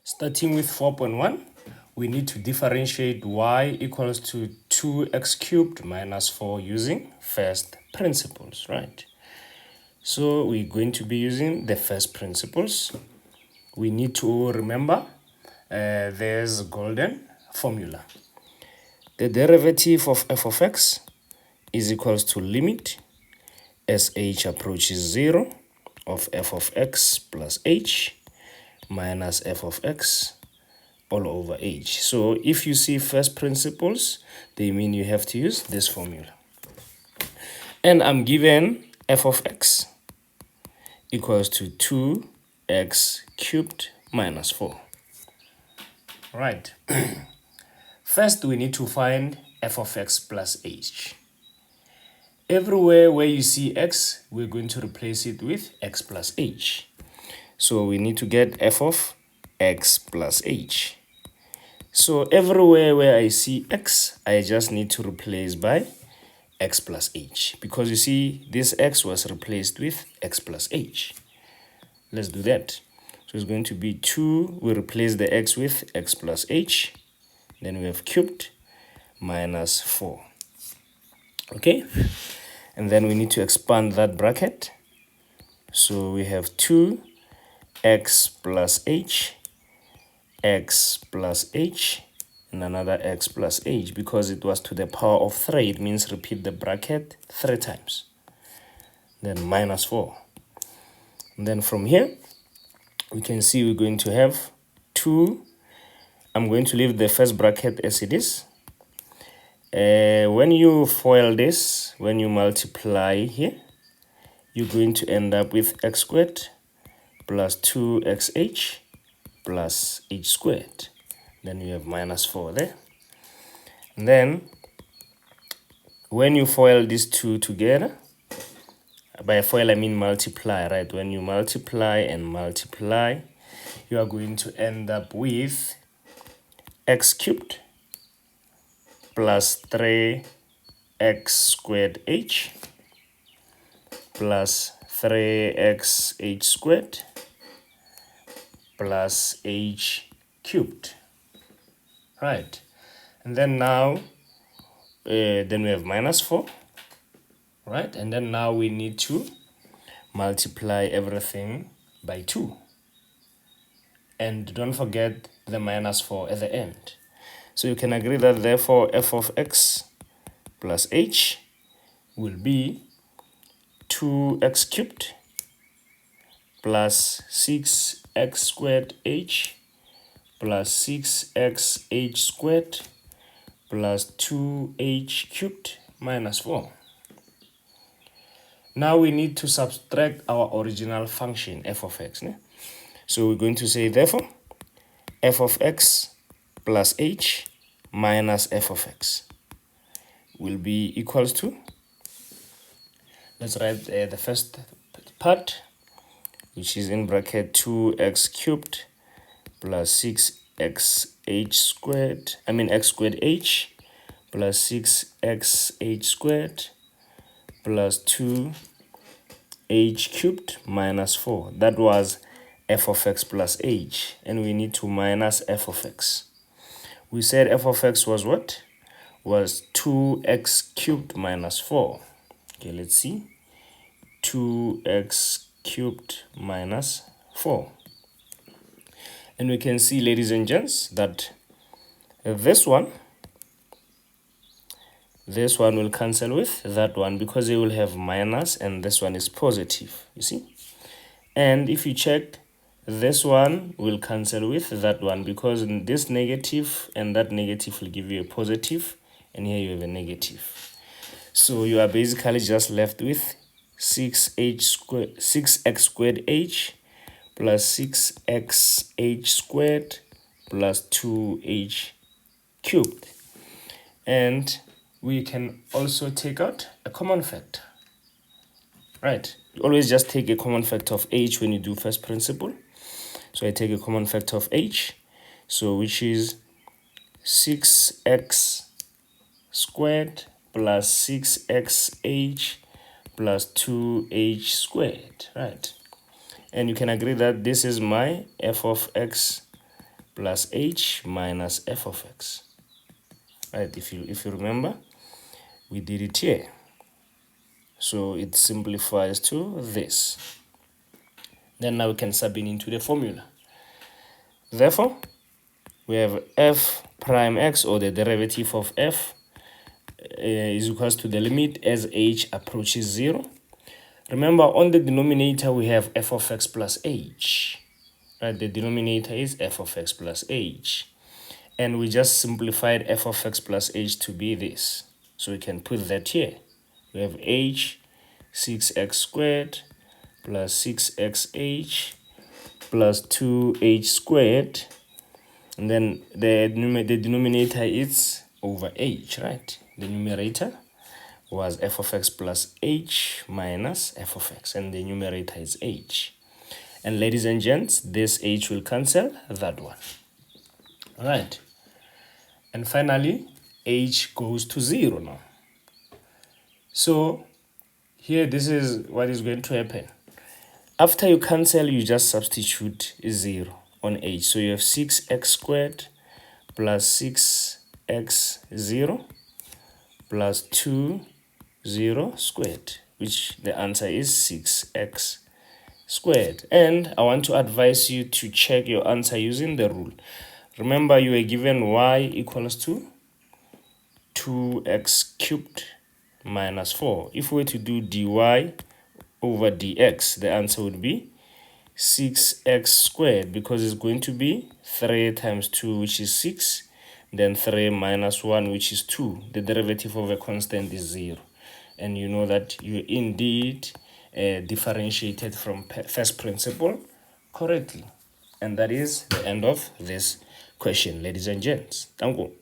Starting with 4.1, we need to differentiate y equals to 2x cubed minus 4 using first principles, right? So we're going to be using the first principles. We need to remember there's a golden formula. The derivative of f of x is equals to limit as h approaches 0 of f of x plus h minus f of x all over h. So if you see first principles, they mean you have to use this formula. And I'm given f of x equals to 2x cubed minus 4. Right. First, we need to find f of x plus h. Everywhere where you see x, we're going to replace it with x plus h. So we need to get f of x plus h. So everywhere where I see x, I just need to replace by x plus h. Because you see, this x was replaced with x plus h. Let's do that. So it's going to be 2. We replace the x with x plus h. Then we have cubed minus 4. Okay? And then we need to expand that bracket. So we have 2x plus h, x plus h, and another x plus h. Because it was to the power of 3, it means repeat the bracket 3 times. Then minus 4. And then from here, we can see we're going to have 2. I'm going to leave the first bracket as it is. When you FOIL this, when you multiply here, you're going to end up with x squared plus 2xh plus h squared. Then you have minus 4 there. And then, when you FOIL these two together, by FOIL I mean multiply, right? When you multiply and multiply, you are going to end up with x cubed plus 3x squared h plus 3xh squared plus h cubed. Right. And then now, then we have minus 4. Right. And then now we need to multiply everything by 2. And don't forget the minus 4 at the end. So you can agree that therefore f of x plus h will be 2x cubed plus 6x squared h plus 6xh squared plus 2h cubed minus 4. Now we need to subtract our original function f of x. Ne? So we're going to say therefore f of x plus h minus f of x will be equals to, let's write the first part, which is in bracket 2x cubed plus 6xh squared, x squared h plus 6xh squared plus 2h cubed minus 4. That was f of x plus h, and we need to minus f of x. We said f of x was what? Was 2x cubed minus 4. Okay, let's see. 2x cubed minus 4. And we can see, ladies and gents, that this one will cancel with that one because they will have minus and this one is positive, you see. And if you check, this one will cancel with that one because this negative and that negative will give you a positive, and here you have a negative. So you are basically just left with 6x squared h plus 6xh squared plus 2h cubed. And we can also take out a common factor. Right, you always just take a common factor of h when you do first principle. So I take a common factor of h, so which is 6x squared plus 6xh plus 2h squared, right? And you can agree that this is my f of x plus h minus f of x. Right, if you remember, we did it here. So it simplifies to this. Then now we can sub in into the formula. Therefore, we have f prime x, or the derivative of f, is equals to the limit as h approaches 0. Remember, on the denominator we have f of x plus h. Right, the denominator is f of x plus h. And we just simplified f of x plus h to be this. So we can put that here. We have h 6x squared plus 6xh plus 2h squared. And then the denominator is over h, right? The numerator was f of x plus h minus f of x. And the numerator is h. And ladies and gents, this h will cancel that one. All right. And finally, h goes to 0 now. So here, this is what is going to happen. After you cancel, you just substitute 0 on h. So you have 6x squared plus 6x0 plus 2 0 squared, which the answer is 6x squared. And I want to advise you to check your answer using the rule. Remember, you were given y equals to 2x cubed minus 4. If we were to do dy over dx, the answer would be 6x squared, because it's going to be 3 times 2, which is 6, then 3 minus 1, which is 2. The derivative of a constant is 0. And you know that you indeed differentiated from first principle correctly. And that is the end of this question, ladies and gents. Thank you.